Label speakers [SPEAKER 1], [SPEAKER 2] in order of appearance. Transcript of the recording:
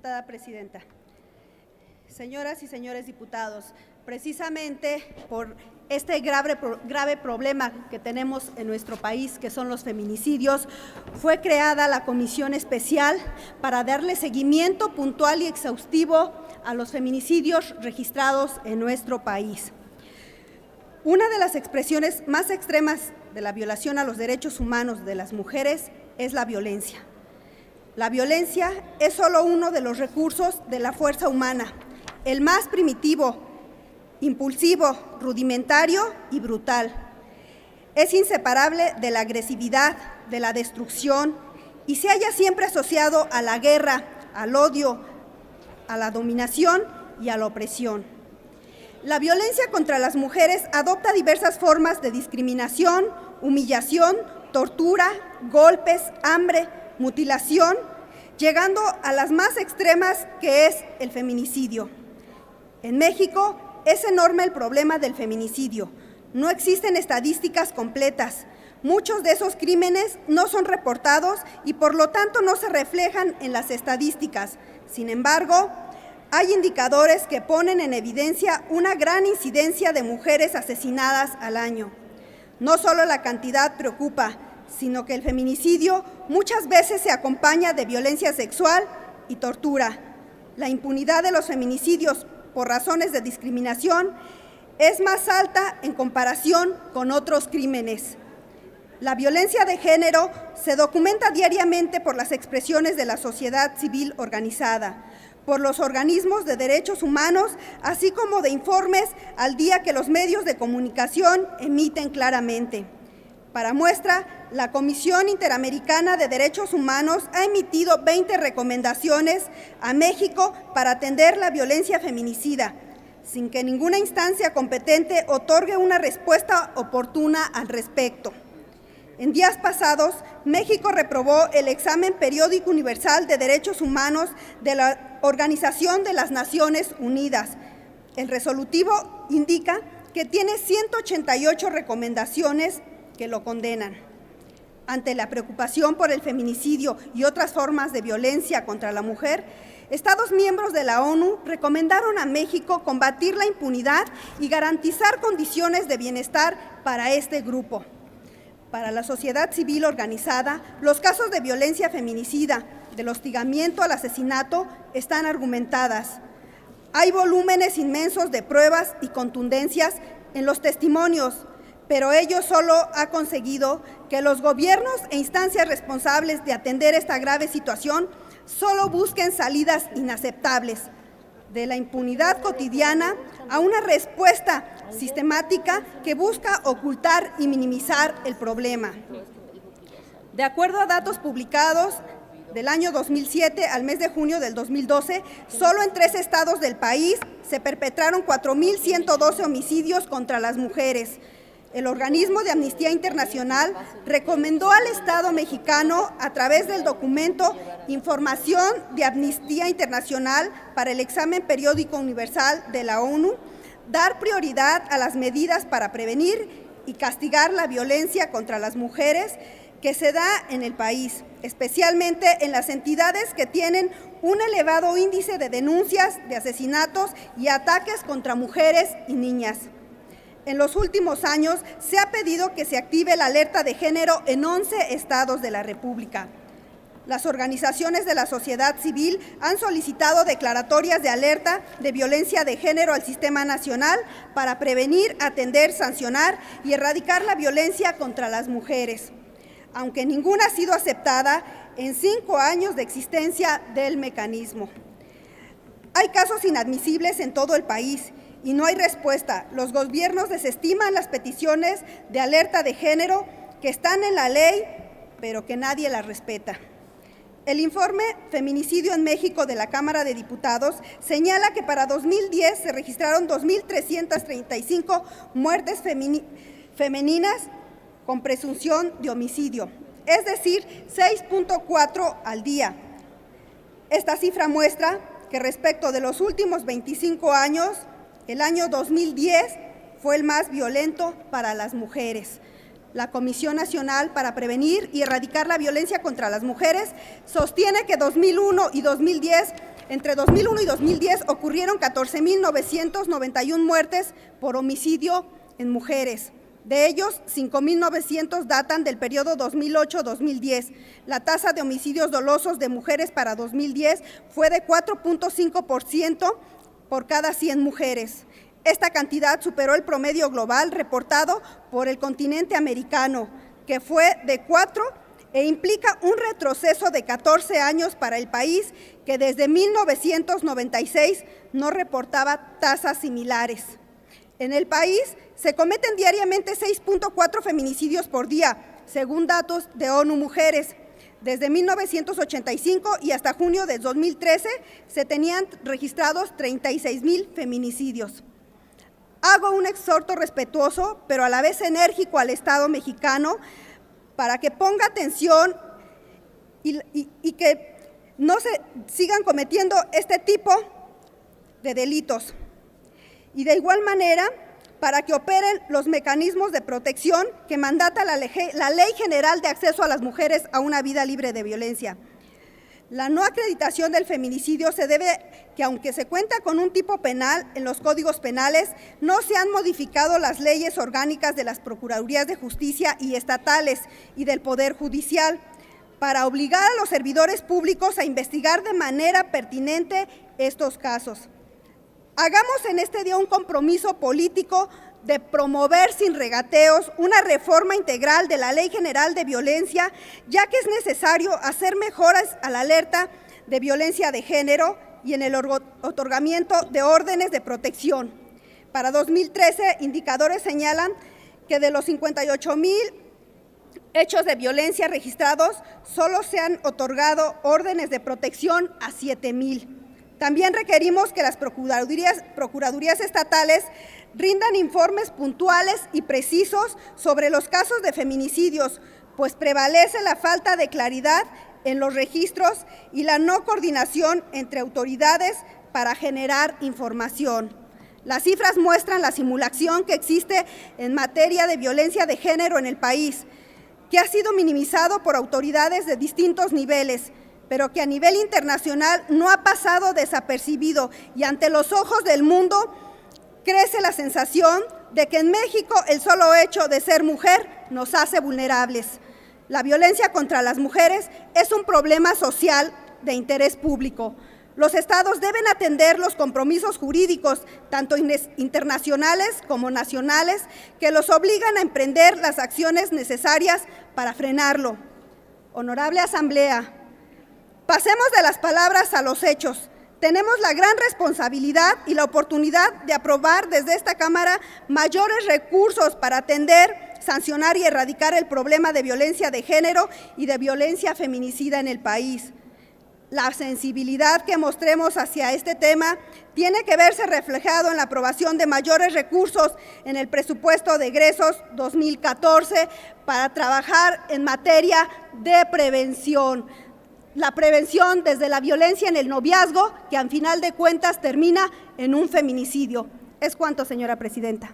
[SPEAKER 1] diputada presidenta. Señoras y señores diputados, precisamente por este grave problema que tenemos en nuestro país, que son los feminicidios, fue creada la Comisión Especial para darle seguimiento puntual y exhaustivo a los feminicidios registrados en nuestro país. Una de las expresiones más extremas de la violación a los derechos humanos de las mujeres es la violencia. La violencia es solo uno de los recursos de la fuerza humana, el más primitivo, impulsivo, rudimentario y brutal. Es inseparable de la agresividad, de la destrucción y se halla siempre asociado a la guerra, al odio, a la dominación y a la opresión. La violencia contra las mujeres adopta diversas formas de discriminación, humillación, tortura, golpes, hambre, mutilación, llegando a las más extremas, que es el feminicidio. En México es enorme el problema del feminicidio. No existen estadísticas completas. Muchos de esos crímenes no son reportados y por lo tanto no se reflejan en las estadísticas. Sin embargo, hay indicadores que ponen en evidencia una gran incidencia de mujeres asesinadas al año. No solo la cantidad preocupa, sino que el feminicidio muchas veces se acompaña de violencia sexual y tortura. La impunidad de los feminicidios por razones de discriminación es más alta en comparación con otros crímenes. La violencia de género se documenta diariamente por las expresiones de la sociedad civil organizada, por los organismos de derechos humanos, así como de informes al día que los medios de comunicación emiten claramente. Para muestra, la Comisión Interamericana de Derechos Humanos ha emitido 20 recomendaciones a México para atender la violencia feminicida, sin que ninguna instancia competente otorgue una respuesta oportuna al respecto. En días pasados, México reprobó el examen periódico universal de derechos humanos de la Organización de las Naciones Unidas. El resolutivo indica que tiene 188 recomendaciones que lo condenan. Ante la preocupación por el feminicidio y otras formas de violencia contra la mujer, Estados miembros de la ONU recomendaron a México combatir la impunidad y garantizar condiciones de bienestar para este grupo. Para la sociedad civil organizada, los casos de violencia feminicida, del hostigamiento al asesinato, están argumentadas. Hay volúmenes inmensos de pruebas y contundencias en los testimonios, pero ello solo ha conseguido que los gobiernos e instancias responsables de atender esta grave situación solo busquen salidas inaceptables, de la impunidad cotidiana a una respuesta sistemática que busca ocultar y minimizar el problema. De acuerdo a datos publicados del año 2007 al mes de junio del 2012, solo en 3 estados del país se perpetraron 4.112 homicidios contra las mujeres. El organismo de Amnistía Internacional recomendó al Estado mexicano, a través del documento Información de Amnistía Internacional para el examen periódico universal de la ONU, dar prioridad a las medidas para prevenir y castigar la violencia contra las mujeres que se da en el país, especialmente en las entidades que tienen un elevado índice de denuncias de asesinatos y ataques contra mujeres y niñas. En los últimos años se ha pedido que se active la alerta de género en 11 estados de la República. Las organizaciones de la sociedad civil han solicitado declaratorias de alerta de violencia de género al Sistema Nacional para prevenir, atender, sancionar y erradicar la violencia contra las mujeres, aunque ninguna ha sido aceptada en 5 años de existencia del mecanismo. Hay casos inadmisibles en todo el país y no hay respuesta. Los gobiernos desestiman las peticiones de alerta de género que están en la ley, pero que nadie las respeta. El informe Feminicidio en México de la Cámara de Diputados señala que para 2010 se registraron 2.335 muertes femeninas con presunción de homicidio, es decir, 6.4 al día. Esta cifra muestra que respecto de los últimos 25 años, el año 2010 fue el más violento para las mujeres. La Comisión Nacional para Prevenir y Erradicar la Violencia contra las Mujeres sostiene que 2001 y 2010 entre 2001 y 2010 ocurrieron 14.991 muertes por homicidio en mujeres. De ellos, 5.900 datan del periodo 2008-2010. La tasa de homicidios dolosos de mujeres para 2010 fue de 4.5% por cada 100 mujeres. Esta cantidad superó el promedio global reportado por el continente americano, que fue de 4, e implica un retroceso de 14 años para el país, que desde 1996 no reportaba tasas similares. En el país se cometen diariamente 6.4 feminicidios por día, según datos de ONU Mujeres. Desde 1985 y hasta junio de 2013 se tenían registrados 36,000 feminicidios. Hago un exhorto respetuoso, pero a la vez enérgico al Estado mexicano para que ponga atención y que no se sigan cometiendo este tipo de delitos. Y de igual manera, para que operen los mecanismos de protección que mandata la Ley General de Acceso a las Mujeres a una Vida Libre de Violencia. La no acreditación del feminicidio se debe que, aunque se cuenta con un tipo penal en los códigos penales, no se han modificado las leyes orgánicas de las Procuradurías de Justicia y estatales y del Poder Judicial para obligar a los servidores públicos a investigar de manera pertinente estos casos. Hagamos en este día un compromiso político de promover sin regateos una reforma integral de la Ley General de Violencia, ya que es necesario hacer mejoras a la alerta de violencia de género y en el otorgamiento de órdenes de protección. Para 2013, indicadores señalan que de los 58,000 hechos de violencia registrados, solo se han otorgado órdenes de protección a 7,000. También requerimos que las procuradurías estatales rindan informes puntuales y precisos sobre los casos de feminicidios, pues prevalece la falta de claridad en los registros y la no coordinación entre autoridades para generar información. Las cifras muestran la simulación que existe en materia de violencia de género en el país, que ha sido minimizado por autoridades de distintos niveles, pero que a nivel internacional no ha pasado desapercibido, y ante los ojos del mundo crece la sensación de que en México el solo hecho de ser mujer nos hace vulnerables. La violencia contra las mujeres es un problema social de interés público. Los estados deben atender los compromisos jurídicos, tanto internacionales como nacionales, que los obligan a emprender las acciones necesarias para frenarlo. Honorable Asamblea, pasemos de las palabras a los hechos. Tenemos la gran responsabilidad y la oportunidad de aprobar desde esta Cámara mayores recursos para atender, sancionar y erradicar el problema de violencia de género y de violencia feminicida en el país. La sensibilidad que mostremos hacia este tema tiene que verse reflejado en la aprobación de mayores recursos en el presupuesto de egresos 2014 para trabajar en materia de prevención. La prevención desde la violencia en el noviazgo, que al final de cuentas termina en un feminicidio. Es cuanto, señora presidenta.